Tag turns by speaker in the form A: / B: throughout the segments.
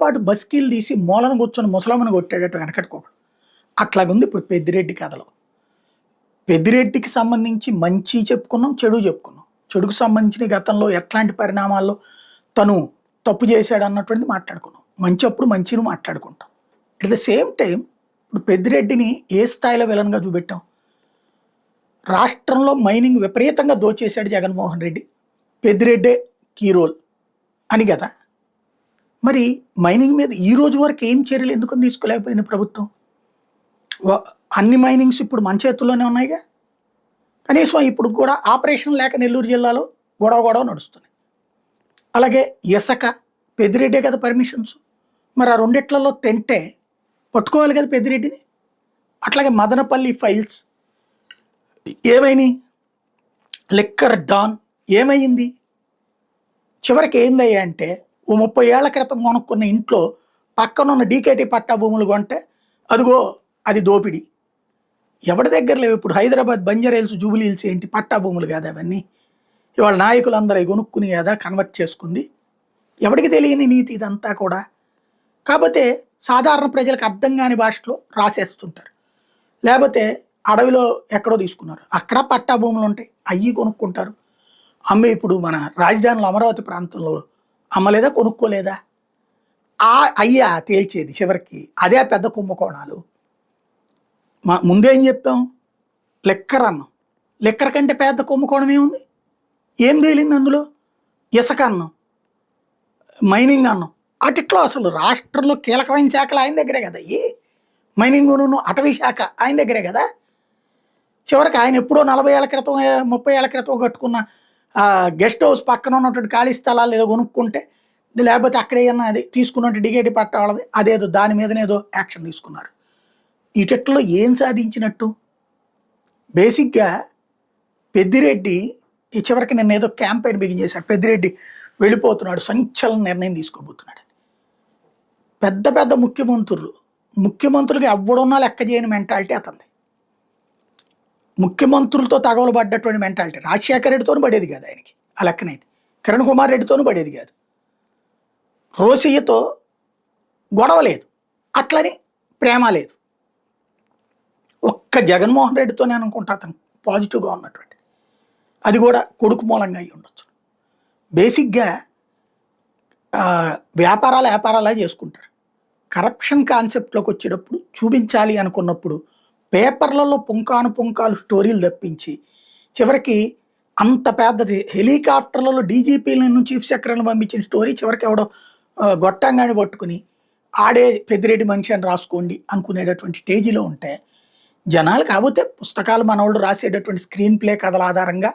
A: పాటు బస్కీలు తీసి మూలను కూర్చొని ముసలమ్మను కొట్టాడట వెనకట్టుకోడు. అట్లాగుంది ఇప్పుడు పెద్దిరెడ్డి కథలో. పెద్దిరెడ్డికి సంబంధించి మంచి చెప్పుకున్నాం, చెడు చెప్పుకున్నాం. చెడుకు సంబంధించిన గతంలో ఎట్లాంటి పరిణామాల్లో తను తప్పు చేశాడు అన్నటువంటిది మాట్లాడుకున్నాం. మంచి అప్పుడు మంచిని మాట్లాడుకుంటాం. అట్ ద సేమ్ టైం ఇప్పుడు పెద్దిరెడ్డిని ఏ స్థాయిలో విలన్గా చూపెట్టాం? రాష్ట్రంలో మైనింగ్ విపరీతంగా దోచేశాడు జగన్మోహన్ రెడ్డి, పెద్దిరెడ్డే కీ రోల్ అని కదా. మరి మైనింగ్ మీద ఈ రోజు వరకు ఏం చర్యలు ఎందుకు తీసుకోలేకపోయింది ప్రభుత్వం? అన్ని మైనింగ్స్ ఇప్పుడు మన చేతుల్లోనే ఉన్నాయిగా. కనీసం ఇప్పుడు కూడా ఆపరేషన్ లేక నెల్లూరు జిల్లాలో గొడవ నడుస్తుంది. అలాగే ఇసుక పెద్దిరెడ్డే కదా పర్మిషన్స్. మరి ఆ రెండిట్లలో తింటే పట్టుకోవాలి కదా పెద్దిరెడ్డిని. అట్లాగే మదనపల్లి ఫైల్స్ ఏమైనాయి? లిక్కర్ డాన్ ఏమైంది? చివరికి ఏందయ్యా అంటే, ఓ 30 ఏళ్ల క్రితం కొనుక్కున్న ఇంట్లో పక్కనున్న డీకేటీ పట్టా భూములు కొంటే అదిగో అది దోపిడీ. ఎవరి దగ్గర లేవు. ఇప్పుడు Hyderabad Banjara hills, jubilee hills ఏంటి పట్టా భూములు కాదు అవన్నీ. ఇవాళ నాయకులందరూ అవి కొనుక్కుని కదా కన్వర్ట్ చేసుకుంది. ఎవరికి తెలియని నీతి ఇదంతా కూడా. కాకపోతే సాధారణ ప్రజలకు అర్థం కాని భాషలో రాసేస్తుంటారు. లేకపోతే అడవిలో ఎక్కడో తీసుకున్నారు, అక్కడ పట్టా భూములు ఉంటాయి, అవి కొనుక్కుంటారు. ఇప్పుడు మన రాజధానిలో అమరావతి ప్రాంతంలో అమ్మలేదా, కొనుక్కోలేదా? అయ్యా తేల్చేది చివరికి. అదే పెద్ద కుంభకోణాలు. ముందేం చెప్పాం? లెక్కర్ అన్నం. లెక్కర్ కంటే పెద్ద కుంభకోణం ఏముంది? ఏం తేలింది అందులో? ఇసుక అన్నం, మైనింగ్ అన్నం. అటిట్లో అసలు రాష్ట్రంలో కీలకమైన శాఖలు ఆయన దగ్గరే కదా. మైనింగ్ అటవీ శాఖ ఆయన దగ్గరే కదా. చివరికి ఆయన ఎప్పుడో 40 ఏళ్ల క్రితం 30 ఏళ్ల క్రితం కట్టుకున్న గెస్ట్ హౌస్ పక్కన ఉన్నటువంటి ఖాళీ స్థలాలు ఏదో కొనుక్కుంటే, లేకపోతే అక్కడే అది తీసుకున్నట్టు డిగేటి పట్ట వాళ్ళది అదేదో దాని మీదనేదో యాక్షన్ తీసుకున్నారు. ఇటట్లో ఏం సాధించినట్టు? బేసిక్గా పెద్దిరెడ్డి ఈ చివరికి నిన్న ఏదో క్యాంపెయిన్ బిగిన్ చేశాడు. పెద్దిరెడ్డి వెళ్ళిపోతున్నాడు, సంచలన నిర్ణయం తీసుకోబోతున్నాడు. పెద్ద పెద్ద ముఖ్యమంత్రులకి ఎవ్వడున్నా లెక్క చేయని మెంటాలిటీ అతనిది. ముఖ్యమంత్రులతో తగవలు పడ్డటువంటి మెంటాలిటీ. రాజశేఖర రెడ్డితో పడేది కాదు ఆయనకి ఆ లెక్కనైతే. కిరణ్ కుమార్ రెడ్డితోనూ పడేది కాదు. రోసయ్యతో గొడవ లేదు, అట్లని ప్రేమ లేదు. ఒక్క జగన్మోహన్ రెడ్డితోనే అనుకుంటా అతను పాజిటివ్గా ఉన్నటువంటి. అది కూడా కొడుకు మూలంగా అయి ఉండొచ్చు. బేసిక్గా వ్యాపారాలా చేసుకుంటారు. కరప్షన్ కాన్సెప్ట్లోకి వచ్చేటప్పుడు చూపించాలి అనుకున్నప్పుడు పేపర్లలో పుంకాలు స్టోరీలు తప్పించి చివరికి అంత పెద్దది హెలికాప్టర్లలో డీజీపీలను చీఫ్ సెక్రటరీని పంపించిన స్టోరీ చివరికి ఎవడో గొట్టంగాని పట్టుకుని ఆడే పెద్దిరెడ్డి మనిషి అని రాసుకోండి అనుకునేటటువంటి స్టేజీలో ఉంటే జనాలు కాకపోతే పుస్తకాలు మనవాళ్ళు రాసేటటువంటి స్క్రీన్ ప్లే కథల ఆధారంగా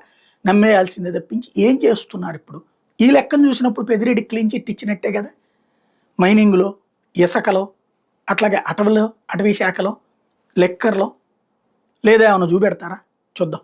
A: నమ్మేయాల్సిందే తప్పించి ఏం చేస్తున్నారు ఇప్పుడు? ఈ లెక్కను చూసినప్పుడు పెద్దిరెడ్డి క్లీన్ చిట్ ఇచ్చినట్టే కదా. మైనింగ్లో, ఇసుకలో, అట్లాగే అటవీ శాఖలో, లెక్కర్లో లేదా ఏమైనా చూపెడతారా? చూద్దాం.